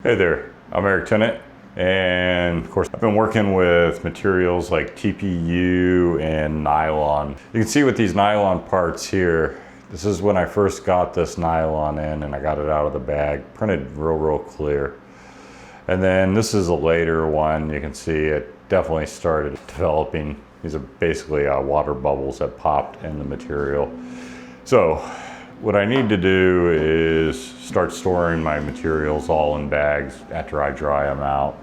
Hey there, I'm Eric Tennant, and of course I've been working with materials like TPU and nylon. You can see with these nylon parts here, this is when I first got this nylon in and I got it out of the bag, printed real clear. And then this is a later one. You can see it definitely started developing. These are basically water bubbles that popped in the material. So what I need to do is start storing my materials all in bags after I dry them out.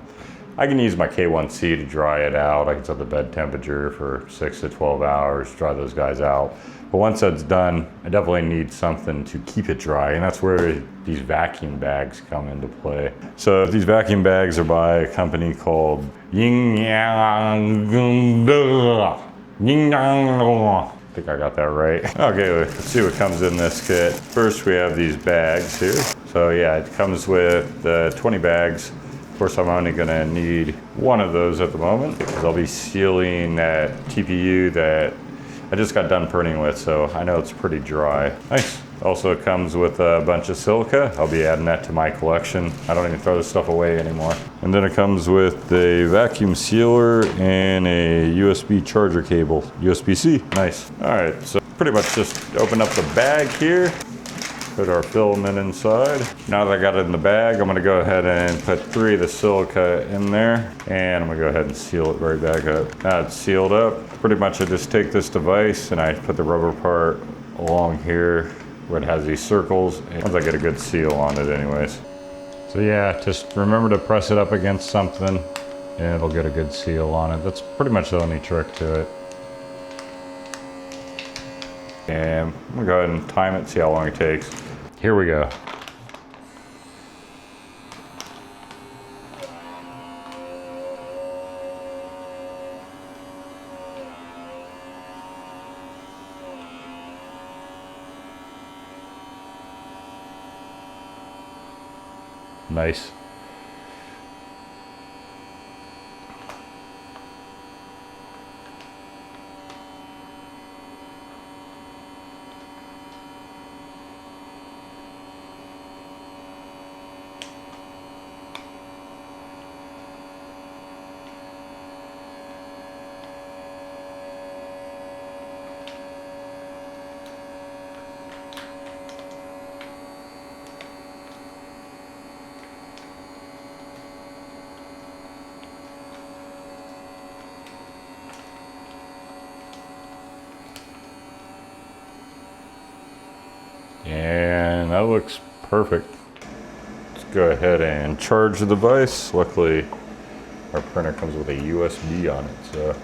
I can use my K1C to dry it out. I can set the bed temperature for 6 to 12 hours, dry those guys out. But once that's done, I definitely need something to keep it dry, and that's where these vacuum bags come into play. So these vacuum bags are by a company called YixangDD. I think I got that right. Okay, let's see what comes in this kit. First we have these bags here. So yeah, it comes with 20 bags. Of course, I'm only gonna need one of those at the moment because I'll be sealing that TPU that I just got done printing with, so I know it's pretty dry. Nice. Also it comes with a bunch of silica. I'll be adding that to my collection. I don't even throw this stuff away anymore. And then it comes with a vacuum sealer and a USB charger cable, USB-C. Nice. All right, so pretty much just open up the bag here, put our filament inside. Now that I got it in the bag, I'm gonna go ahead and put 3 of the silica in there, and I'm gonna go ahead and seal it right back up. Now it's sealed up. Pretty much I just take this device and I put the rubber part along here where it has these circles, and once I get a good seal on it anyways. So yeah, just remember to press it up against something and it'll get a good seal on it. That's pretty much the only trick to it. And I'm gonna go ahead and time it, see how long it takes. Here we go. Nice. And that looks perfect. Let's go ahead and charge the device. Luckily, our printer comes with a USB on it, so it's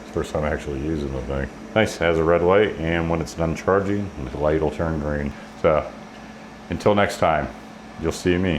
the first time actually using the thing. Nice, it has a red light, and when it's done charging, the light will turn green. So, until next time, you'll see me.